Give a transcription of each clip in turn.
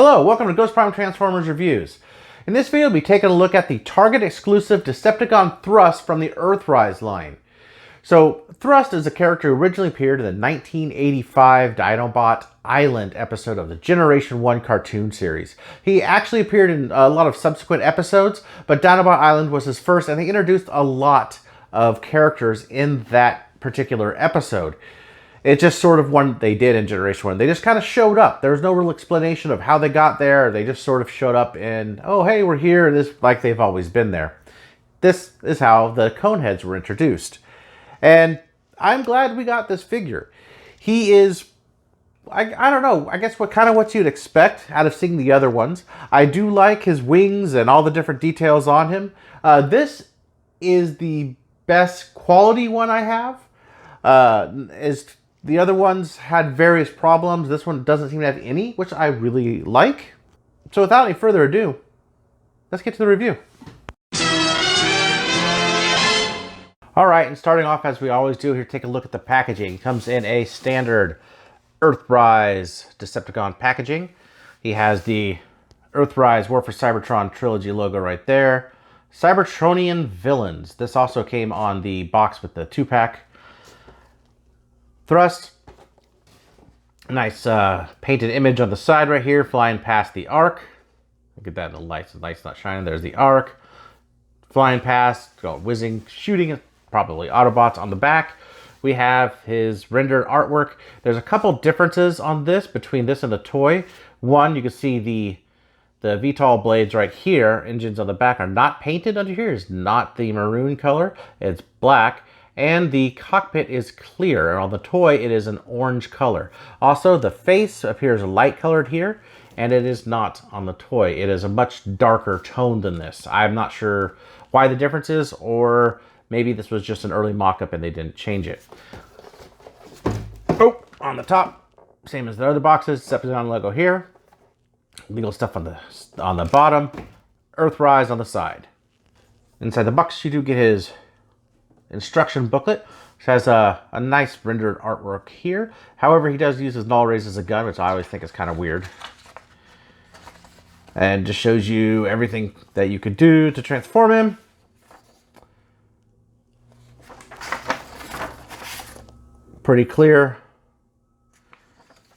Hello, welcome to Ghost Prime Transformers Reviews. In this video, we'll be taking a look at the Target Exclusive Decepticon Thrust from the Earthrise line. So, Thrust is a character who originally appeared in the 1985 Dinobot Island episode of the Generation 1 cartoon series. He actually appeared in a lot of subsequent episodes, but Dinobot Island was his first, and they introduced a lot of characters in that particular episode. It's just sort of one they did in Generation 1. They just kind of showed up. There was no real explanation of how they got there. They just sort of showed up and, oh, hey, we're here. This like they've always been there. This is how the Coneheads were introduced. And I'm glad we got this figure. He is, I don't know, I guess what you'd expect out of seeing the other ones. I do like his wings and all the different details on him. This is the best quality one I have. The other ones had various problems. This one doesn't seem to have any, which I really like. So without any further ado, let's get to the review. Alright, and starting off as we always do here, take a look at the packaging. It comes in a standard Earthrise Decepticon packaging. He has the Earthrise War for Cybertron trilogy logo right there. Cybertronian villains. This also came on the box with the 2-pack. Thrust, nice painted image on the side right here, flying past the arc. Look at that, the light's not shining. There's the arc, flying past, whizzing, shooting, probably Autobots on the back. We have his rendered artwork. There's a couple differences on this between this and the toy. One, you can see the VTOL blades right here, engines on the back, are not painted under here. It's not the maroon color, it's black. And the cockpit is clear, and on the toy it is an orange color. Also, the face appears light colored here, and it is not on the toy. It is a much darker tone than this. I'm not sure why the difference is, or maybe this was just an early mock-up and they didn't change it. Oh, on the top, same as the other boxes, Decepticon logo here. Legal stuff on the bottom. Earthrise on the side. Inside the box, you do get his instruction booklet, which has a nice rendered artwork here. However, he does use his null rays as a gun, which I always think is kind of weird. And just shows you everything that you could do to transform him. Pretty clear.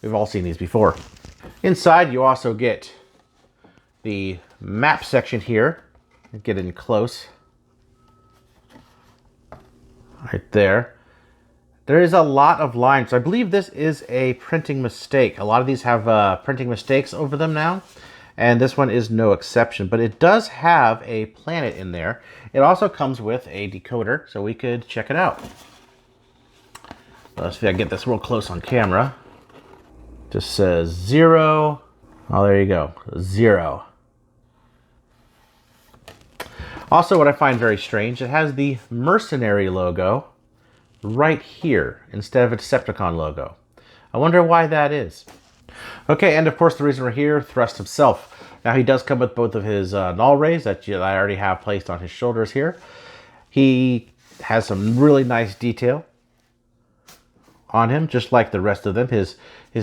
We've all seen these before. Inside, you also get the map section here. Get in close. Right there. There is a lot of lines. I believe this is a printing mistake. A lot of these have printing mistakes over them now, and this one is no exception. But it does have a planet in there. It also comes with a decoder, so we could check it out. Let's see if I can get this real close on camera. Just says 0. Oh, there you go. 0. Also, what I find very strange, it has the Mercenary logo right here instead of a Decepticon logo. I wonder why that is. Okay, and of course the reason we're here, Thrust himself. Now he does come with both of his null rays that I already have placed on his shoulders here. He has some really nice detail on him, just like the rest of them. His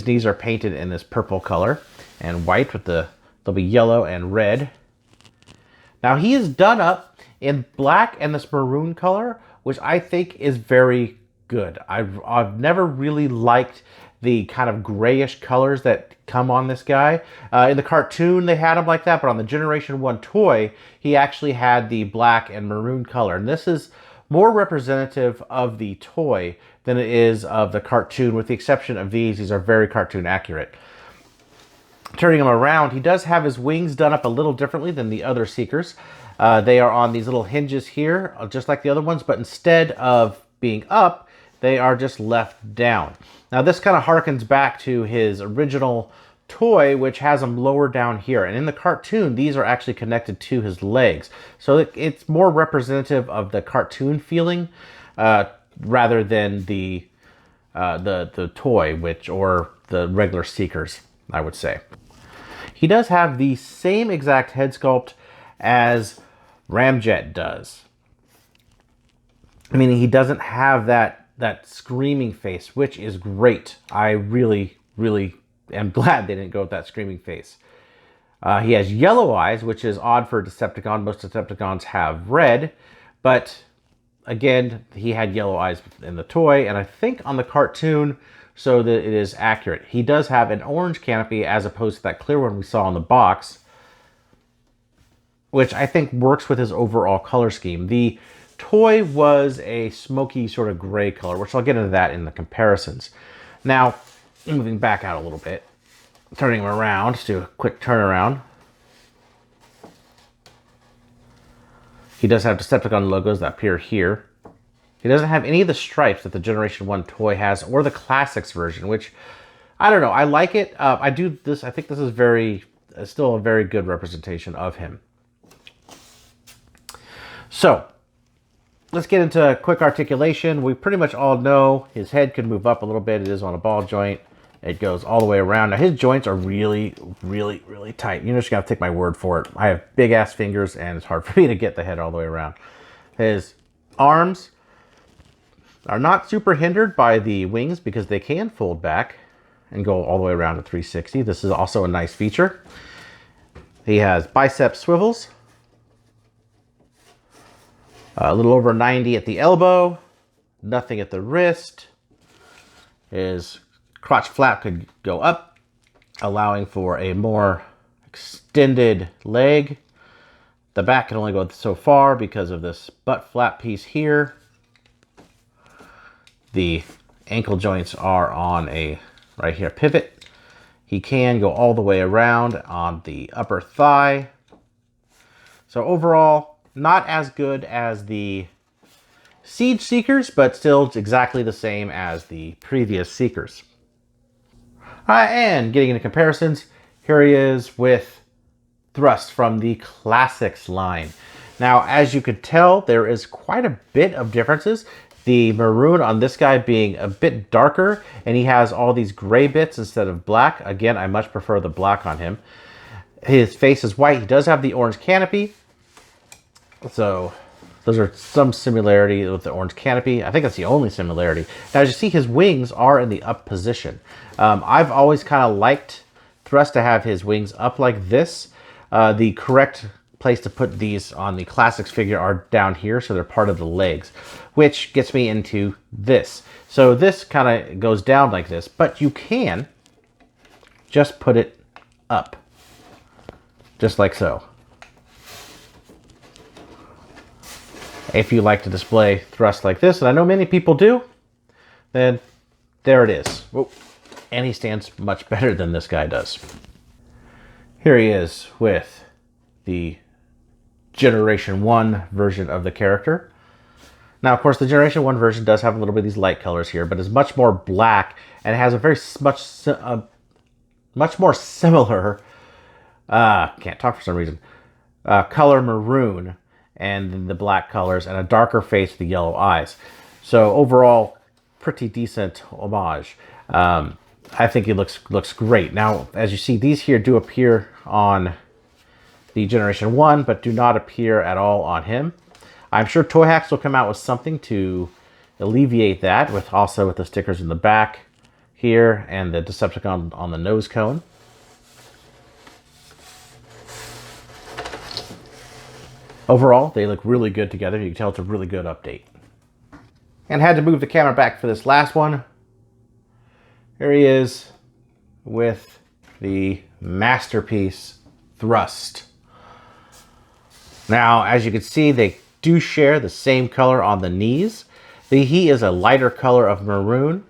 knees are painted in this purple color and white with they'll be yellow and red. Now he is done up in black and this maroon color, which I think is very good. I've never really liked the kind of grayish colors that come on this guy. In the cartoon they had him like that, but on the Generation 1 toy, he actually had the black and maroon color. And this is more representative of the toy than it is of the cartoon, with the exception of these. These are very cartoon accurate. Turning him around, he does have his wings done up a little differently than the other Seekers. They are on these little hinges here, just like the other ones, but instead of being up, they are just left down. Now this kind of harkens back to his original toy, which has them lower down here. And in the cartoon, these are actually connected to his legs. So it's more representative of the cartoon feeling rather than the toy, or the regular Seekers, I would say. He does have the same exact head sculpt as Ramjet does. I mean, he doesn't have that screaming face, which is great. I really, really am glad they didn't go with that screaming face. He has yellow eyes, which is odd for a Decepticon. Most Decepticons have red, but again, he had yellow eyes in the toy, and I think on the cartoon, so that it is accurate, he does have an orange canopy as opposed to that clear one we saw in the box, which I think works with his overall color scheme. The toy was a smoky sort of gray color, which I'll get into that in the comparisons. Now, moving back out a little bit, turning him around, let's do a quick turnaround. He does have Decepticon logos that appear here. He doesn't have any of the stripes that the Generation 1 toy has, or the Classics version, which, I don't know, I like it. I think this is still a very good representation of him. So, let's get into quick articulation. We pretty much all know his head can move up a little bit. It is on a ball joint. It goes all the way around. Now, his joints are really, really, really tight. You just got to take my word for it. I have big-ass fingers, and it's hard for me to get the head all the way around. His arms are not super hindered by the wings because they can fold back and go all the way around to 360. This is also a nice feature. He has bicep swivels. A little over 90 at the elbow. Nothing at the wrist. His crotch flap could go up, allowing for a more extended leg. The back can only go so far because of this butt flap piece here. The ankle joints are on a, right here, pivot. He can go all the way around on the upper thigh. So overall, not as good as the Siege Seekers, but still exactly the same as the previous Seekers. And getting into comparisons, here he is with Thrust from the Classics line. Now, as you could tell, there is quite a bit of differences. The maroon on this guy being a bit darker, and he has all these gray bits instead of black. Again, I much prefer the black on him. His face is white. He does have the orange canopy. So those are some similarity with the orange canopy. I think that's the only similarity. Now, as you see, his wings are in the up position. I've always kind of liked Thrust to have his wings up like this. The correct place to put these on the Classics figure are down here, so they're part of the legs, which gets me into this. So this kind of goes down like this, but you can just put it up, just like so. If you like to display Thrust like this, and I know many people do, then there it is. Whoa. And he stands much better than this guy does. Here he is with the Generation 1 version of the character. Now, of course, the Generation 1 version does have a little bit of these light colors here, but it's much more black, and it has a very much more similar, can't talk for some reason, color maroon, and the black colors, and a darker face with the yellow eyes. So overall, pretty decent homage. I think it looks great. Now, as you see, these here do appear on the Generation 1, but do not appear at all on him. I'm sure Toy Hacks will come out with something to alleviate that, with the stickers in the back here and the Decepticon on the nose cone. Overall, they look really good together. You can tell it's a really good update. And had to move the camera back for this last one. Here he is with the masterpiece Thrust. Now, as you can see, they do share the same color on the knees. He is a lighter color of maroon.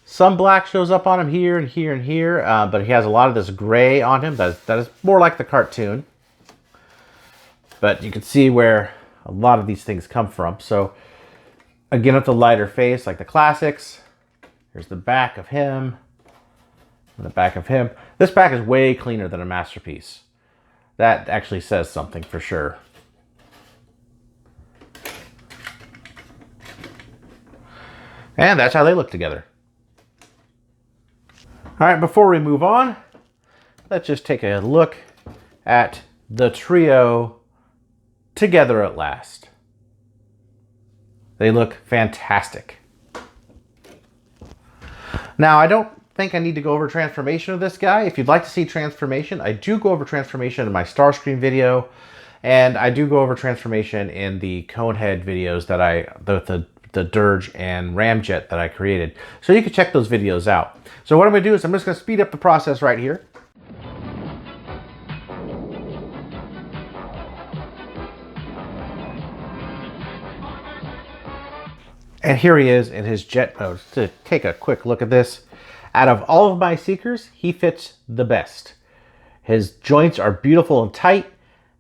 Some black shows up on him here and here and here, but he has a lot of this gray on him. That is more like the cartoon. But you can see where a lot of these things come from. So again, with the lighter face, like the Classics, here's the back of him, and the back of him. This back is way cleaner than a Masterpiece. That actually says something for sure. And that's how they look together. All right, before we move on, let's just take a look at the trio together at last. They look fantastic. Now, I don't think I need to go over transformation of this guy. If you'd like to see transformation, I do go over transformation in my Starscream video, and I do go over transformation in the Conehead videos that the Dirge and Ramjet that I created. So you can check those videos out. So what I'm going to do is I'm just going to speed up the process right here. And here he is in his jet mode. To take a quick look at this, out of all of my Seekers, he fits the best. His joints are beautiful and tight,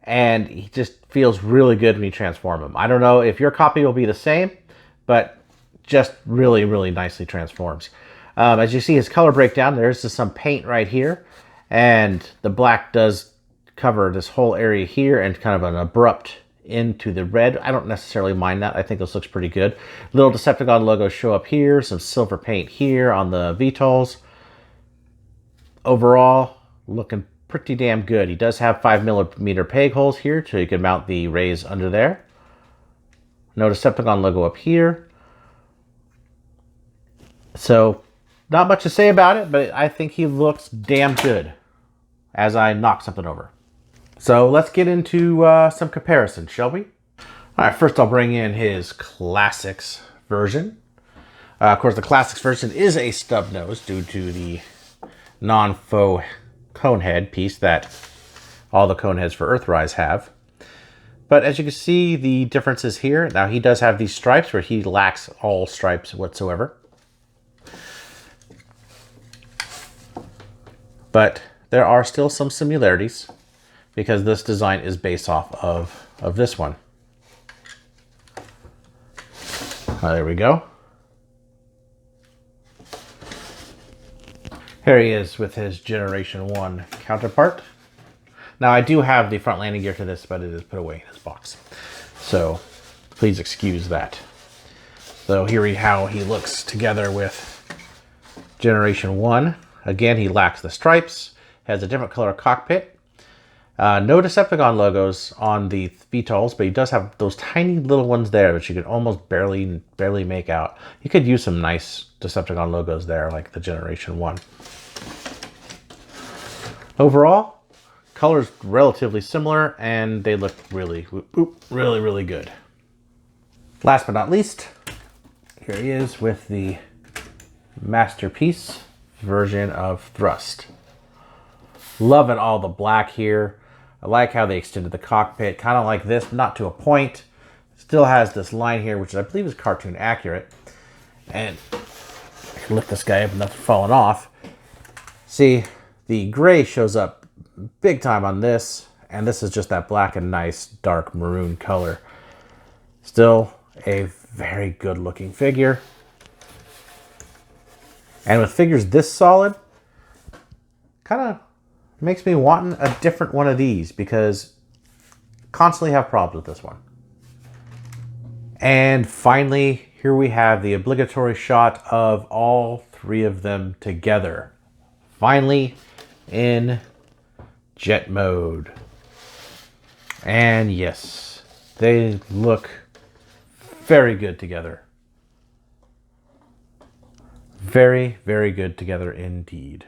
and he just feels really good when you transform him. I don't know if your copy will be the same, but just really, really nicely transforms. As you see his color breakdown, there's just some paint right here, and the black does cover this whole area here and kind of an abrupt into the red. I don't necessarily mind that. I think this looks pretty good. Little Decepticon logos show up here, some silver paint here on the VTOLs. Overall, looking pretty damn good. He does have 5mm peg holes here, so you can mount the rays under there. No Decepticon logo up here. So, not much to say about it, but I think he looks damn good as I knock something over. So let's get into some comparisons, shall we? All right, first I'll bring in his Classics version. Of course, the Classics version is a stub nose due to the non-faux cone head piece that all the cone heads for Earthrise have. But as you can see, the difference is here. Now, he does have these stripes where he lacks all stripes whatsoever. But there are still some similarities, because this design is based off of this one. There we go. Here he is with his Generation 1 counterpart. Now, I do have the front landing gear to this, but it is put away in his box. So please excuse that. So here how he looks together with Generation 1. Again, he lacks the stripes, has a different color cockpit. No Decepticon logos on the VTOLs, but he does have those tiny little ones there, which you could almost barely make out. You could use some nice Decepticon logos there, like the Generation 1. Overall, colors relatively similar, and they look really good. Last but not least, here he is with the Masterpiece version of Thrust. Loving all the black here. I like how they extended the cockpit, kind of like this, but not to a point. Still has this line here, which I believe is cartoon accurate. And I can lift this guy up, nothing falling off. See, the gray shows up big time on this, and this is just that black and nice dark maroon color. Still a very good looking figure. And with figures this solid, kind of makes me want a different one of these, because constantly have problems with this one. And finally, here we have the obligatory shot of all three of them together. Finally in jet mode. And yes, they look very good together. Very, very good together indeed.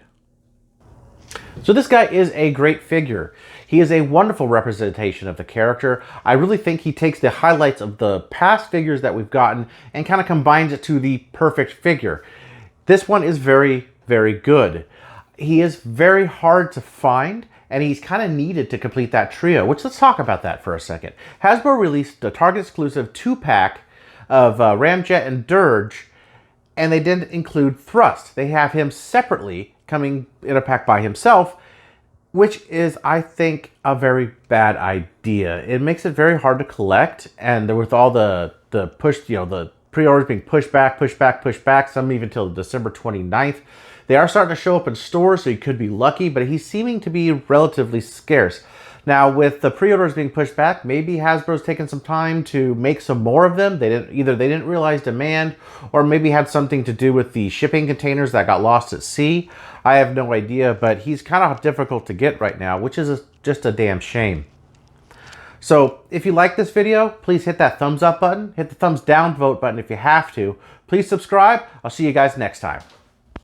So this guy is a great figure. He is a wonderful representation of the character. I really think he takes the highlights of the past figures that we've gotten and kind of combines it to the perfect figure. This one is very, very good. He is very hard to find, and he's kind of needed to complete that trio, which let's talk about that for a second. Hasbro released the Target Exclusive 2-pack of Ramjet and Dirge, and they didn't include Thrust. They have him separately coming in a pack by himself, which is, I think, a very bad idea. It makes it very hard to collect, and with all the push, the pre-orders being pushed back, some even till December 29th. They are starting to show up in stores, so you could be lucky, but he's seeming to be relatively scarce. Now, with the pre-orders being pushed back, maybe Hasbro's taken some time to make some more of them. They didn't realize demand, or maybe had something to do with the shipping containers that got lost at sea. I have no idea, but he's kind of difficult to get right now, which is just a damn shame. So if you like this video, please hit that thumbs up button, hit the thumbs down vote button if you have to. Please subscribe. I'll see you guys next time.